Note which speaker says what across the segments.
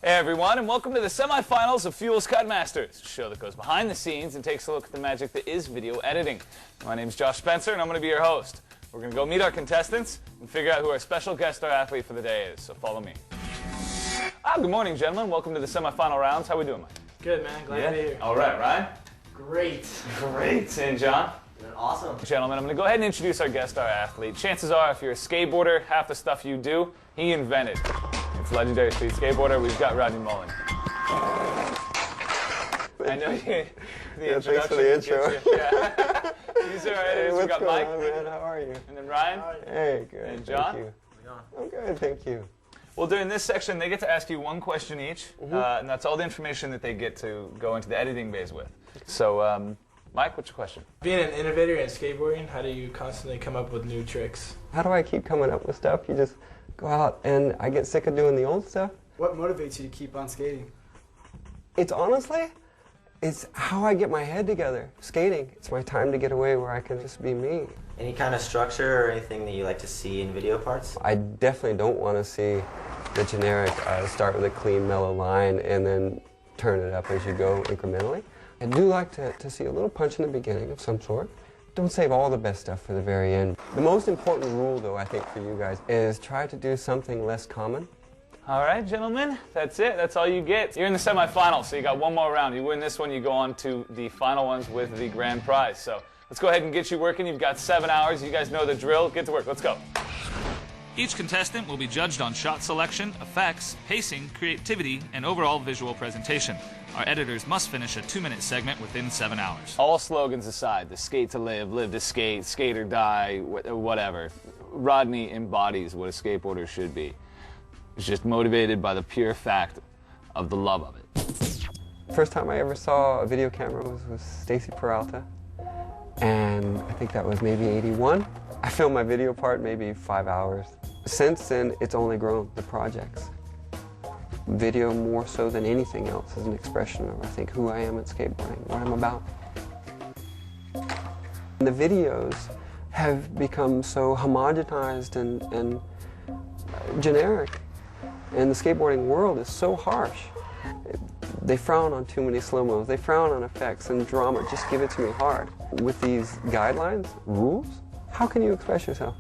Speaker 1: Hey everyone, and welcome to the semifinals of Fuel's Cutmasters, a show that goes behind the scenes and takes a look at the magic that is video editing. My name's Josh Spencer, and I'm going to be your host. We're going to go meet our contestants and figure out who our special guest star athlete for the day is, so follow me. Good morning, gentlemen. Welcome to the semifinal rounds. How we doing, Mike?
Speaker 2: Good, man. Glad to be here.
Speaker 1: All right, Ryan?
Speaker 2: Great.
Speaker 1: Great. And John?
Speaker 3: Awesome.
Speaker 1: Gentlemen, I'm going to go ahead and introduce our guest star athlete. Chances are, if you're a skateboarder, half the stuff you do, he invented. It's legendary street skateboarder. We've got Rodney Mullen. I know the introduction.
Speaker 3: Thanks for the intro.
Speaker 1: Yeah. These are our editors. We've got Mike.
Speaker 3: On, man? How are you?
Speaker 1: And then Ryan.
Speaker 3: Hey, good.
Speaker 1: And John.
Speaker 3: Thank you. I'm good, thank you.
Speaker 1: Well, during this section, they get to ask you one question each, and that's all the information that they get to go into the editing bays with. So, Mike, what's your question?
Speaker 2: Being an innovator in skateboarding, how do you constantly come up with new tricks?
Speaker 3: How do I keep coming up with stuff? You just go out, and I get sick of doing the old stuff.
Speaker 4: What motivates you to keep on skating?
Speaker 3: It's honestly, it's how I get my head together. Skating. It's my time to get away where I can just be me.
Speaker 5: Any kind of structure or anything that you like to see in video parts?
Speaker 3: I definitely don't want to see the generic start with a clean, mellow line and then turn it up as you go incrementally. I do like to see a little punch in the beginning of some sort. Don't save all the best stuff for the very end. The most important rule, though, I think for you guys, is try to do something less common.
Speaker 1: All right, gentlemen, that's it. That's all you get. You're in the semifinals, so you got one more round. You win this one, you go on to the final ones with the grand prize. So let's go ahead and get you working. You've got 7 hours. You guys know the drill. Get to work. Let's go. Each contestant will be judged on shot selection, effects, pacing, creativity, and overall visual presentation. Our editors must finish a 2-minute segment within 7 hours. All slogans aside, the skate to live to skate, skate or die, whatever. Rodney embodies what a skateboarder should be. He's just motivated by the pure fact of the love of it.
Speaker 3: First time I ever saw a video camera was with Stacy Peralta, and I think that was maybe '81. I filmed my video part maybe 5 hours. Since then, it's only grown, the projects. Video more so than anything else is an expression of, I think, who I am at skateboarding, what I'm about. And the videos have become so homogenized and generic, and the skateboarding world is so harsh. They frown on too many slow-mos, they frown on effects and drama, just give it to me hard. With these guidelines, rules, how can you express yourself?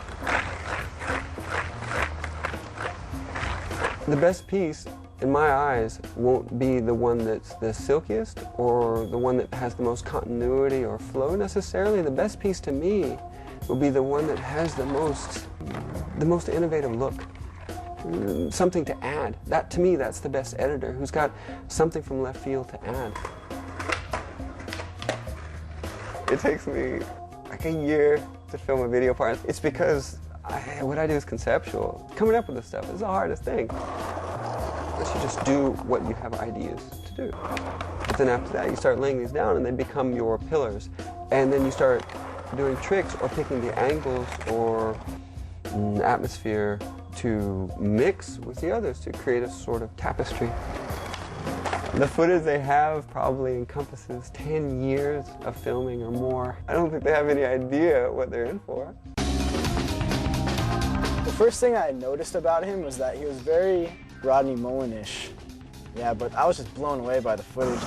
Speaker 3: The best piece, in my eyes, won't be the one that's the silkiest or the one that has the most continuity or flow necessarily. The best piece to me will be the one that has the most innovative look. Something to add. That, to me, that's the best editor, who's got something from left field to add. It takes me like a year to film a video part. It's because what I do is conceptual. Coming up with this stuff is the hardest thing. Unless you just do what you have ideas to do. But then after that, you start laying these down and they become your pillars. And then you start doing tricks or picking the angles or atmosphere to mix with the others to create a sort of tapestry. The footage they have probably encompasses 10 years of filming or more. I don't think they have any idea what they're in for.
Speaker 4: The first thing I noticed about him was that he was very Rodney Mullen-ish. Yeah, but I was just blown away by the footage.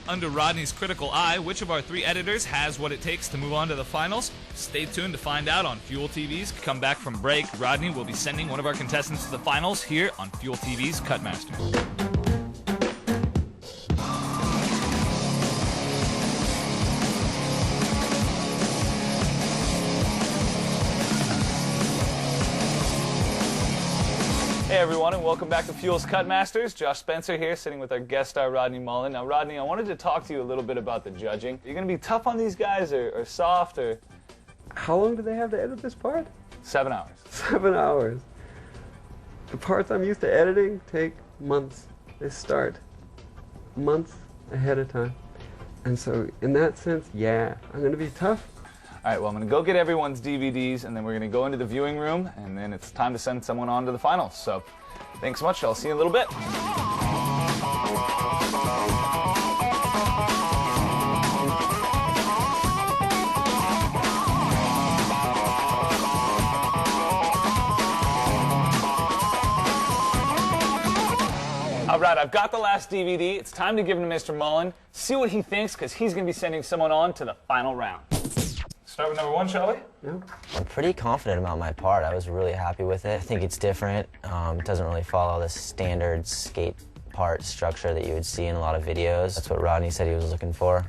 Speaker 1: Under Rodney's critical eye, which of our 3 editors has what it takes to move on to the finals? Stay tuned to find out on Fuel TV's Come Back From Break. Rodney will be sending one of our contestants to the finals here on Fuel TV's Cutmasters. Hey everyone, and welcome back to Fuel's Cutmasters. Josh Spencer here, sitting with our guest star Rodney Mullen. Now Rodney, I wanted to talk to you a little bit about the judging. Are you going to be tough on these guys, or soft, or...?
Speaker 3: How long do they have to edit this part?
Speaker 1: 7 hours.
Speaker 3: 7 hours. The parts I'm used to editing take months. They start months ahead of time. And so in that sense, yeah, I'm going to be tough.
Speaker 1: All right, well, I'm going to go get everyone's DVDs, and then we're going to go into the viewing room, and then it's time to send someone on to the finals. So thanks so much. I'll see you in a little bit. All right, I've got the last DVD. It's time to give him to Mr. Mullen. See what he thinks, because he's going to be sending someone on to the final round. Start with number 1, shall we?
Speaker 3: Yeah.
Speaker 6: I'm pretty confident about my part. I was really happy with it. I think it's different. It doesn't really follow the standard skate part structure that you would see in a lot of videos. That's what Rodney said he was looking for.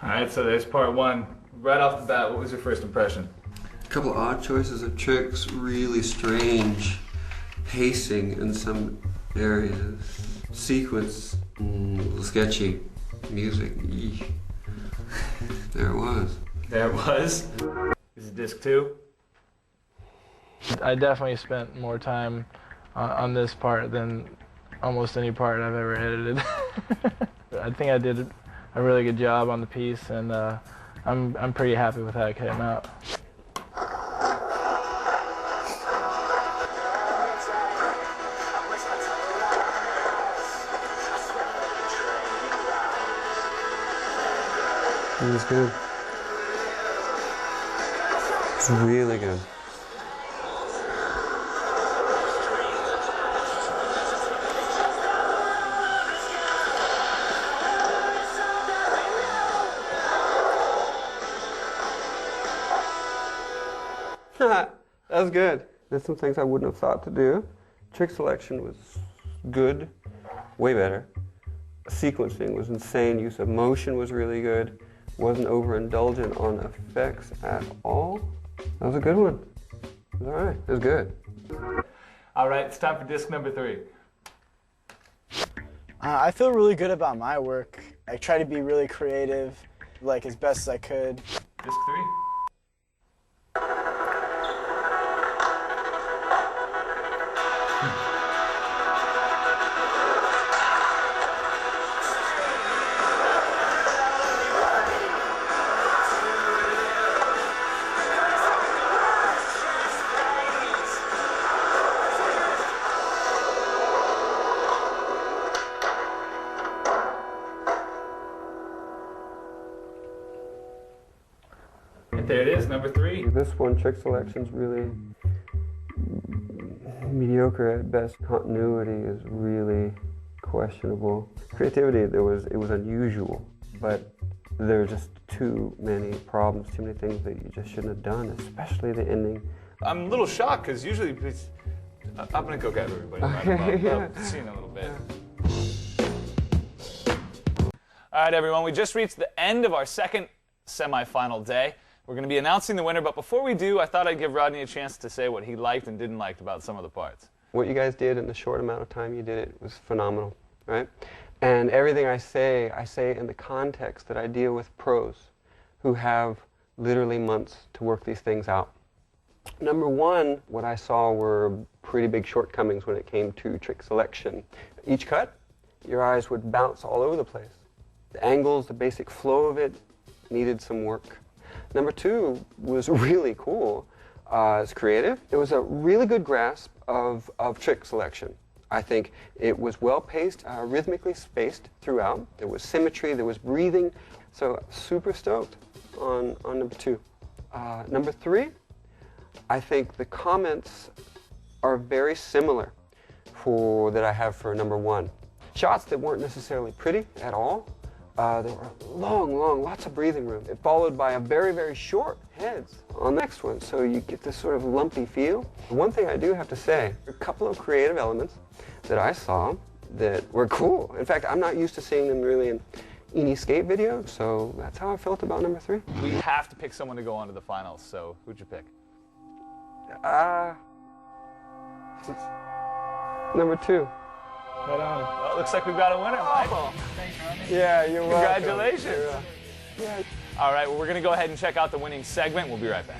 Speaker 1: All right, so there's part 1. Right off the bat, what was your first impression?
Speaker 3: A couple odd choices of tricks, really strange pacing in some areas. Sequence, a little sketchy. Music, eesh. There it was.
Speaker 1: There it was. Is it disc 2?
Speaker 2: I definitely spent more time on this part than almost any part I've ever edited. I think I did a really good job on the piece, and I'm pretty happy with how it came out.
Speaker 3: It was good. It's really good. That was good. There's some things I wouldn't have thought to do. Trick selection was good, way better. Sequencing was insane. Use of motion was really good. Wasn't overindulgent on effects at all. That was a good one. It was all right. It was good.
Speaker 1: All right, it's time for disc number 3.
Speaker 4: I feel really good about my work. I try to be really creative, like as best as I could.
Speaker 1: Disc 3. There it is, number 3.
Speaker 3: This one, trick selection's really mediocre at best. Continuity is really questionable. Creativity, it was unusual, but there are just too many problems, too many things that you just shouldn't have done, especially the ending.
Speaker 1: I'm a little shocked, because usually I'm going to go grab everybody. I've seen a little bit. All right, everyone, we just reached the end of our second semifinal day. We're going to be announcing the winner, but before we do, I thought I'd give Rodney a chance to say what he liked and didn't like about some of the parts.
Speaker 3: What you guys did in the short amount of time you did it was phenomenal, right? And everything I say in the context that I deal with pros who have literally months to work these things out. Number 1, what I saw were pretty big shortcomings when it came to trick selection. Each cut, your eyes would bounce all over the place. The angles, the basic flow of it needed some work. Number 2 was really cool. It's creative. It was a really good grasp of trick selection. I think it was well-paced, rhythmically spaced throughout. There was symmetry, there was breathing. So super stoked on number 2. Number 3, I think the comments are very similar that I have for number 1. Shots that weren't necessarily pretty at all. They were long, lots of breathing room. It followed by a very, very short heads on the next one, so you get this sort of lumpy feel. One thing I do have to say, a couple of creative elements that I saw that were cool. In fact, I'm not used to seeing them really in any skate videos, so that's how I felt about number 3.
Speaker 1: We have to pick someone to go on to the finals, so who'd you pick?
Speaker 3: Number 2.
Speaker 2: Right on.
Speaker 1: Well, it looks like we've got a winner, Mike.
Speaker 3: Yeah, you're welcome.
Speaker 1: Congratulations.
Speaker 3: Yeah.
Speaker 1: All right, well, we're going to go ahead and check out the winning segment. We'll be right back.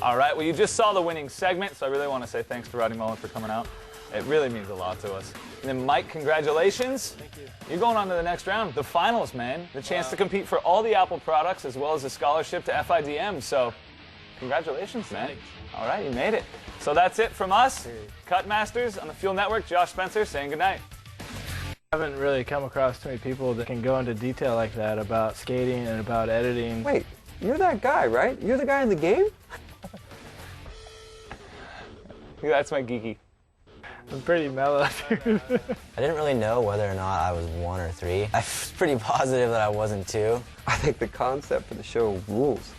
Speaker 1: All right, well, you just saw the winning segment, so I really want to say thanks to Rodney Mullen for coming out. It really means a lot to us. And then, Mike, congratulations.
Speaker 4: Thank you.
Speaker 1: You're going on to the next round, the finals, man. The chance to compete for all the Apple products as well as a scholarship to FIDM. So, congratulations, man.
Speaker 4: Thanks.
Speaker 1: All right, you made it. So that's it from us. Cutmasters on the Fuel Network. Josh Spencer saying goodnight.
Speaker 2: I haven't really come across too many people that can go into detail like that about skating and about editing.
Speaker 3: Wait, you're that guy, right? You're the guy in the game?
Speaker 1: That's my geeky.
Speaker 2: I'm pretty mellow, dude.
Speaker 6: I didn't really know whether or not I was 1 or 3. I was pretty positive that I wasn't 2.
Speaker 3: I think the concept for the show rules.